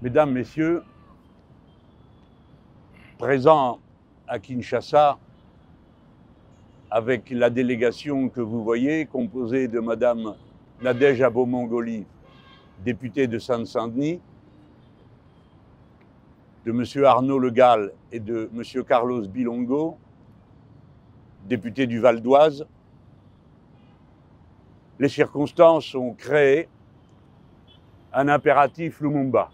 Mesdames, Messieurs, présent à Kinshasa avec la délégation que vous voyez, composée de Madame Nadège Abo-Mongoli, députée de Seine-Saint-Denis, de Monsieur Arnaud Le Gall et de Monsieur Carlos Bilongo, député du Val d'Oise. Les circonstances ont créé un impératif Lumumba.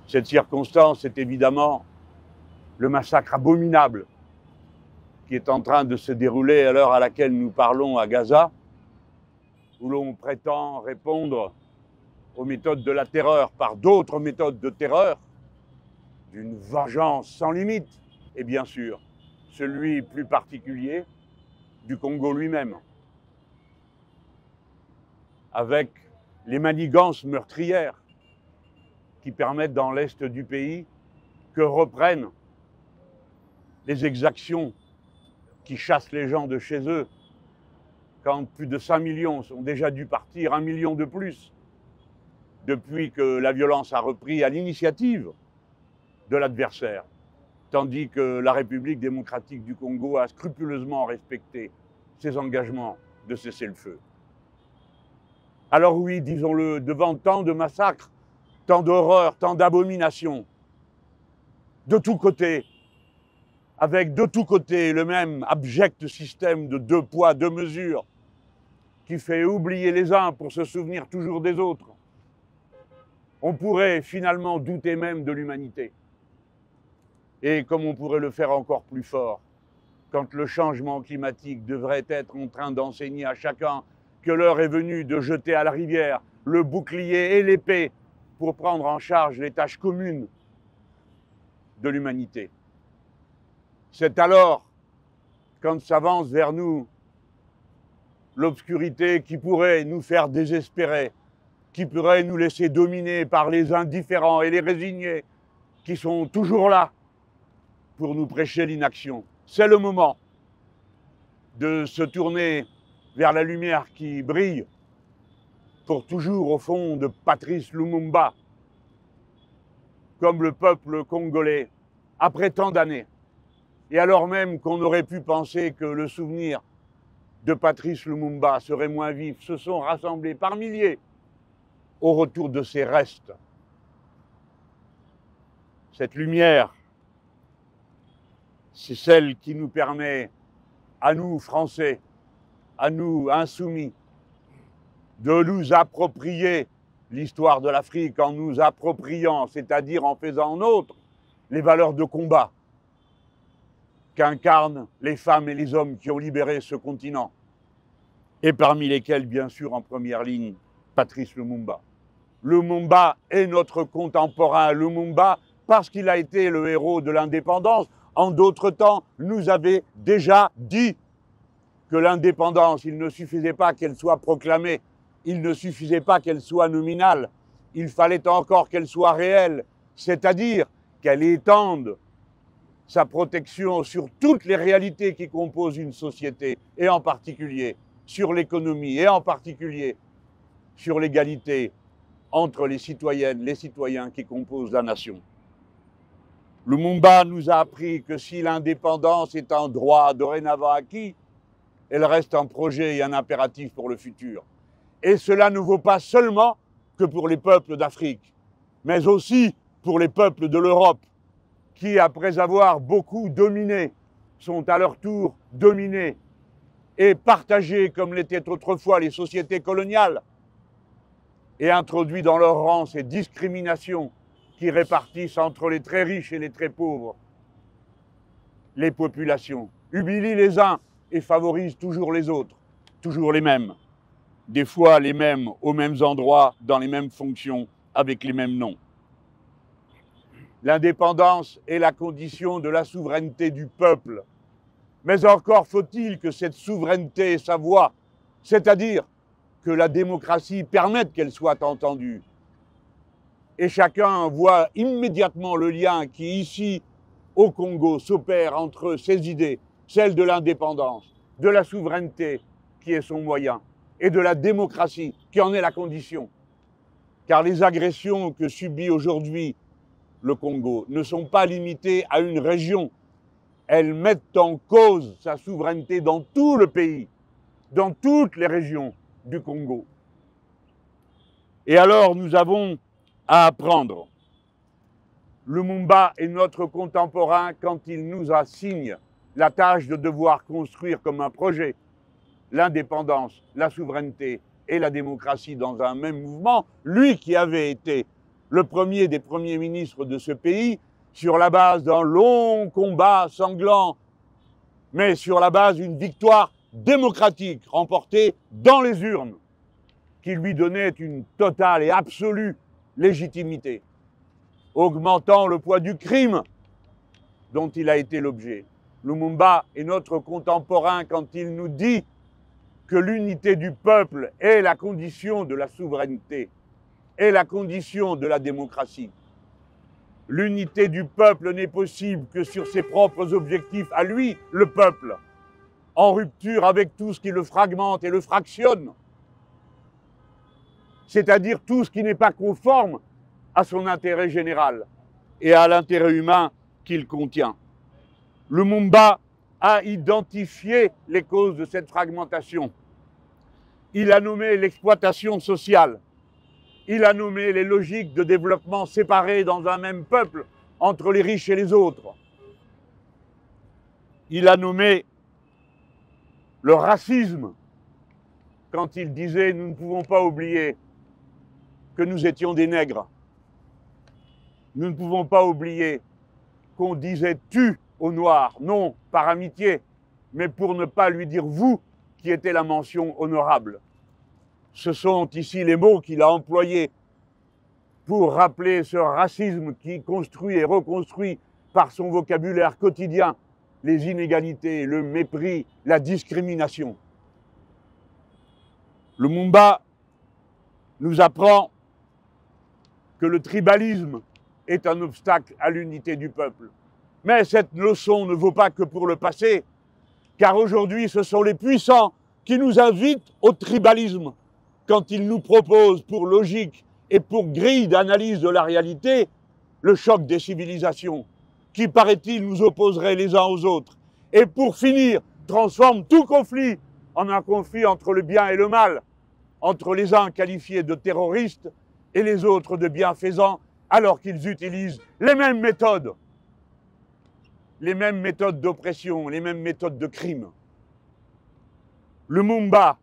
Cette circonstance est évidemment le massacre abominable qui est en train de se dérouler à l'heure à laquelle nous parlons à Gaza, où l'on prétend répondre aux méthodes de la terreur par d'autres méthodes de terreur, d'une vengeance sans limite, et bien sûr, celui plus particulier du Congo lui-même, avec les manigances meurtrières qui permettent dans l'est du pays que reprennent les exactions qui chassent les gens de chez eux quand plus de 5 millions sont déjà dû partir, 1 million de plus, depuis que la violence a repris à l'initiative de l'adversaire, tandis que la République démocratique du Congo a scrupuleusement respecté ses engagements de cesser le feu. Alors oui, disons-le, devant tant de massacres, tant d'horreurs, tant d'abominations, de tous côtés, avec de tous côtés le même abject système de 2 poids, 2 mesures, qui fait oublier les uns pour se souvenir toujours des autres, on pourrait finalement douter même de l'humanité. Et comme on pourrait le faire encore plus fort, quand le changement climatique devrait être en train d'enseigner à chacun que l'heure est venue de jeter à la rivière le bouclier et l'épée pour prendre en charge les tâches communes de l'humanité. C'est alors, quand s'avance vers nous l'obscurité qui pourrait nous faire désespérer, qui pourrait nous laisser dominer par les indifférents et les résignés qui sont toujours là pour nous prêcher l'inaction. C'est le moment de se tourner vers la lumière qui brille pour toujours au fond de Patrice Lumumba, comme le peuple congolais, après tant d'années. Et alors même qu'on aurait pu penser que le souvenir de Patrice Lumumba serait moins vif, se sont rassemblés par milliers au retour de ses restes. Cette lumière, c'est celle qui nous permet, à nous Français, à nous insoumis, de nous approprier l'histoire de l'Afrique en nous appropriant, c'est-à-dire en faisant nôtre, les valeurs de combat qu'incarnent les femmes et les hommes qui ont libéré ce continent, et parmi lesquels, bien sûr, en première ligne, Patrice Lumumba. Lumumba est notre contemporain. Lumumba, parce qu'il a été le héros de l'indépendance, en d'autres temps, nous avait déjà dit que l'indépendance, il ne suffisait pas qu'elle soit proclamée, il ne suffisait pas qu'elle soit nominale, il fallait encore qu'elle soit réelle, c'est-à-dire qu'elle étende sa protection sur toutes les réalités qui composent une société, et en particulier sur l'économie, et en particulier sur l'égalité entre les citoyennes, les citoyens qui composent la nation. Lumumba nous a appris que si l'indépendance est un droit dorénavant acquis, elle reste un projet et un impératif pour le futur. Et cela ne vaut pas seulement que pour les peuples d'Afrique, mais aussi pour les peuples de l'Europe, qui, après avoir beaucoup dominé, sont à leur tour dominés et partagés comme l'étaient autrefois les sociétés coloniales, et introduit dans leur rang ces discriminations qui répartissent entre les très riches et les très pauvres les populations, humilient les uns et favorisent toujours les autres, toujours les mêmes, des fois les mêmes aux mêmes endroits, dans les mêmes fonctions, avec les mêmes noms. L'indépendance est la condition de la souveraineté du peuple, mais encore faut-il que cette souveraineté ait sa voix, c'est-à-dire que la démocratie permette qu'elle soit entendue. Et chacun voit immédiatement le lien qui, ici, au Congo, s'opère entre ces idées, celle de l'indépendance, de la souveraineté, qui est son moyen, et de la démocratie, qui en est la condition. car les agressions que subit aujourd'hui le Congo ne sont pas limitées à une région. Elles mettent en cause sa souveraineté dans tout le pays, dans toutes les régions du Congo. Et alors nous avons à apprendre. Lumumba est notre contemporain quand il nous assigne la tâche de devoir construire comme un projet l'indépendance, la souveraineté et la démocratie dans un même mouvement, lui qui avait été le premier des premiers ministres de ce pays, sur la base d'un long combat sanglant, mais sur la base d'une victoire démocratique remportée dans les urnes, qui lui donnait une totale et absolue légitimité, augmentant le poids du crime dont il a été l'objet. Lumumba est notre contemporain quand il nous dit que l'unité du peuple est la condition de la souveraineté, est la condition de la démocratie. L'unité du peuple n'est possible que sur ses propres objectifs à lui, le peuple, en rupture avec tout ce qui le fragmente et le fractionne, c'est-à-dire tout ce qui n'est pas conforme à son intérêt général et à l'intérêt humain qu'il contient. Lumumba a identifié les causes de cette fragmentation. Il a nommé l'exploitation sociale. Il a nommé les logiques de développement séparées dans un même peuple entre les riches et les autres. Il a nommé le racisme quand il disait « nous ne pouvons pas oublier que nous étions des nègres. Nous ne pouvons pas oublier qu'on disait « tu » au noir, non par amitié, mais pour ne pas lui dire « vous » qui était la mention honorable. Ce sont ici les mots qu'il a employés pour rappeler ce racisme qui construit et reconstruit par son vocabulaire quotidien les inégalités, le mépris, la discrimination. Lumumba nous apprend que le tribalisme est un obstacle à l'unité du peuple. Mais cette leçon ne vaut pas que pour le passé, car aujourd'hui ce sont les puissants qui nous invitent au tribalisme quand ils nous proposent pour logique et pour grille d'analyse de la réalité le choc des civilisations qui, paraît-il, nous opposerait les uns aux autres et pour finir transforme tout conflit en un conflit entre le bien et le mal, entre les uns qualifiés de terroristes et les autres de bienfaisants, alors qu'ils utilisent les mêmes méthodes d'oppression, les mêmes méthodes de crime. Lumumba,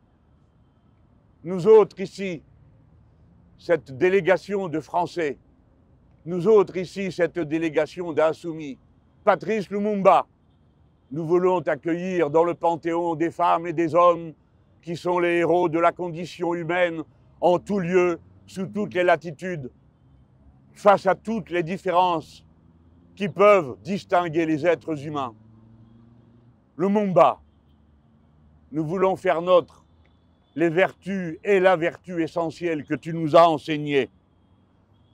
nous autres ici, cette délégation de Français, nous autres ici, cette délégation d'insoumis, Patrice Lumumba, nous voulons t'accueillir dans le panthéon des femmes et des hommes qui sont les héros de la condition humaine en tout lieu, sous toutes les latitudes, face à toutes les différences qui peuvent distinguer les êtres humains. Lumumba, nous voulons faire nôtre les vertus et la vertu essentielle que tu nous as enseignées.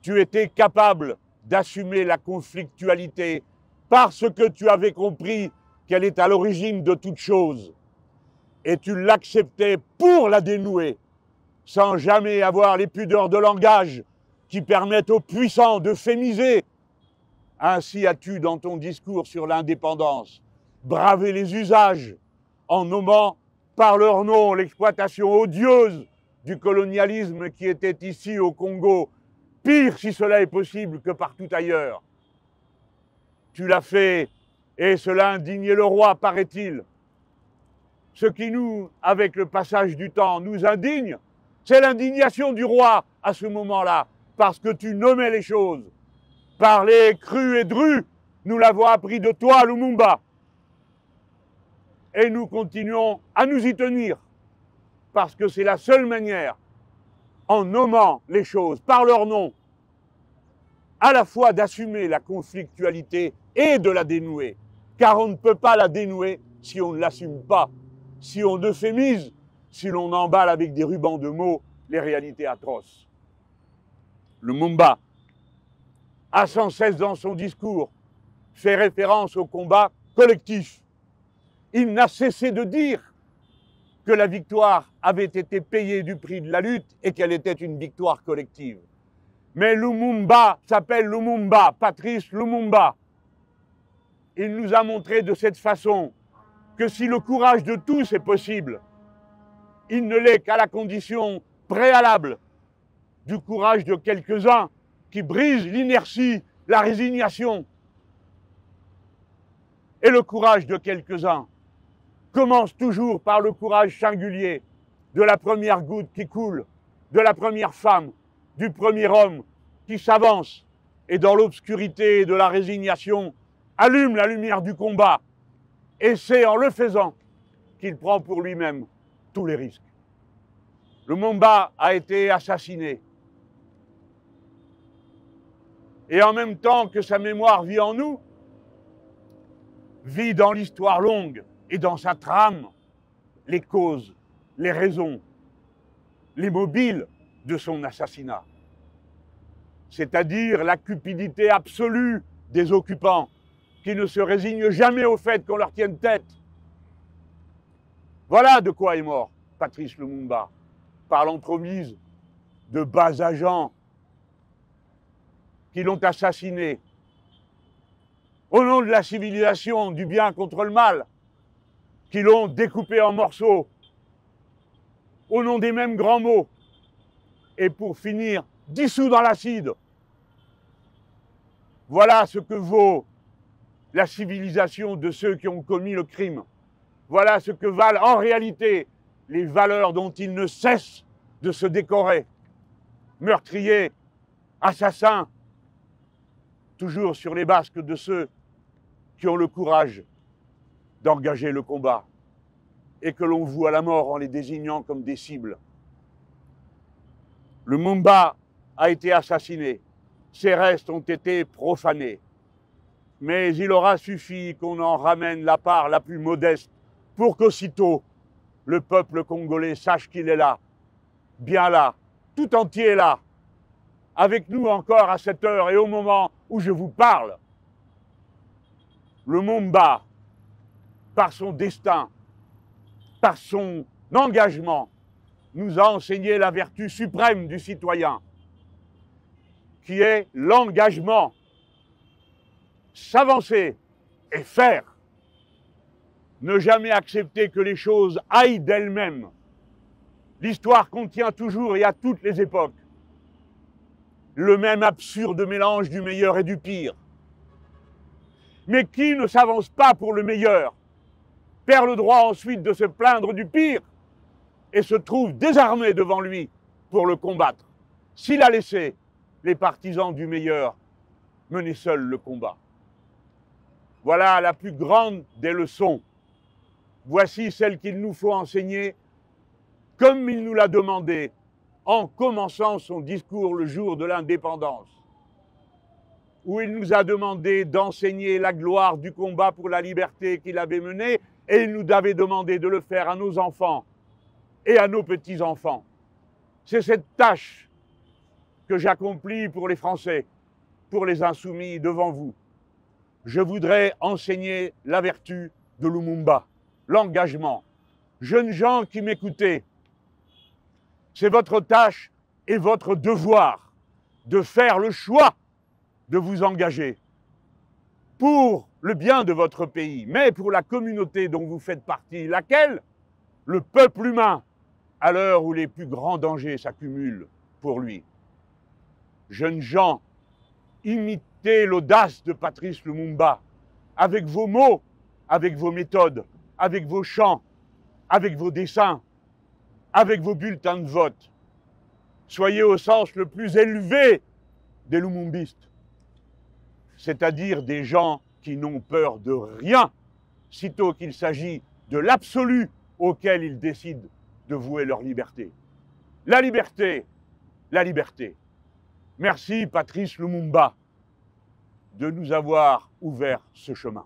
Tu étais capable d'assumer la conflictualité parce que tu avais compris qu'elle est à l'origine de toute chose. Et tu l'acceptais pour la dénouer, sans jamais avoir les pudeurs de langage qui permettent aux puissants de fémiser. Ainsi as-tu, dans ton discours sur l'indépendance, bravé les usages en nommant par leur nom l'exploitation odieuse du colonialisme qui était ici au Congo, pire si cela est possible que partout ailleurs. Tu l'as fait et cela indignait le roi, paraît-il. Ce qui nous, avec le passage du temps, nous indigne, c'est l'indignation du roi à ce moment-là, parce que tu nommais les choses. Parler cru et dru, nous l'avons appris de toi, Lumumba. Et nous continuons à nous y tenir, parce que c'est la seule manière, en nommant les choses par leur nom, à la fois d'assumer la conflictualité et de la dénouer, car on ne peut pas la dénouer si on ne l'assume pas, si on euphémise, si l'on emballe avec des rubans de mots les réalités atroces. Lumumba a sans cesse dans son discours fait référence au combat collectif. Il n'a cessé de dire que la victoire avait été payée du prix de la lutte et qu'elle était une victoire collective. Mais Lumumba s'appelle Lumumba, Patrice Lumumba. Il nous a montré de cette façon que si le courage de tous est possible, il ne l'est qu'à la condition préalable du courage de quelques-uns qui brisent l'inertie, la résignation. Et le courage de quelques-uns commence toujours par le courage singulier de la première goutte qui coule, de la première femme, du premier homme qui s'avance et dans l'obscurité de la résignation allume la lumière du combat. Et c'est en le faisant qu'il prend pour lui-même tous les risques. Lumumba a été assassiné. Et en même temps que sa mémoire vit en nous, vit dans l'histoire longue et dans sa trame les causes, les raisons, les mobiles de son assassinat. C'est-à-dire la cupidité absolue des occupants qui ne se résignent jamais au fait qu'on leur tienne tête. Voilà de quoi est mort Patrice Lumumba, par l'entremise de bas agents qui l'ont assassiné au nom de la civilisation, du bien contre le mal, qui l'ont découpé en morceaux, au nom des mêmes grands mots, et pour finir, dissous dans l'acide. Voilà ce que vaut la civilisation de ceux qui ont commis le crime. Voilà ce que valent en réalité les valeurs dont ils ne cessent de se décorer. Meurtriers, assassins, toujours sur les basques de ceux qui ont le courage d'engager le combat et que l'on voue à la mort en les désignant comme des cibles. Lumumba a été assassiné, ses restes ont été profanés, mais il aura suffi qu'on en ramène la part la plus modeste pour qu'aussitôt le peuple congolais sache qu'il est là, bien là, tout entier là, avec nous encore à cette heure et au moment où je vous parle. Lumumba, par son destin, par son engagement, nous a enseigné la vertu suprême du citoyen, qui est l'engagement, s'avancer et faire, ne jamais accepter que les choses aillent d'elles-mêmes. L'histoire contient toujours et à toutes les époques le même absurde mélange du meilleur et du pire. Mais qui ne s'avance pas pour le meilleur perd le droit ensuite de se plaindre du pire et se trouve désarmé devant lui pour le combattre, s'il a laissé les partisans du meilleur mener seuls le combat. Voilà la plus grande des leçons. Voici celle qu'il nous faut enseigner comme il nous l'a demandé en commençant son discours le jour de l'indépendance, où il nous a demandé d'enseigner la gloire du combat pour la liberté qu'il avait mené, et il nous avait demandé de le faire à nos enfants et à nos petits-enfants. C'est cette tâche que j'accomplis pour les Français, pour les insoumis devant vous. Je voudrais enseigner la vertu de Lumumba, l'engagement. Jeunes gens qui m'écoutez, c'est votre tâche et votre devoir de faire le choix de vous engager pour le bien de votre pays, mais pour la communauté dont vous faites partie, laquelle, le peuple humain, à l'heure où les plus grands dangers s'accumulent pour lui. Jeunes gens, imitez l'audace de Patrice Lumumba, avec vos mots, avec vos méthodes, avec vos chants, avec vos dessins, avec vos bulletins de vote. Soyez au sens le plus élevé des lumumbistes, c'est-à-dire des gens qui n'ont peur de rien, sitôt qu'il s'agit de l'absolu auquel ils décident de vouer leur liberté. La liberté, la liberté. Merci Patrice Lumumba de nous avoir ouvert ce chemin.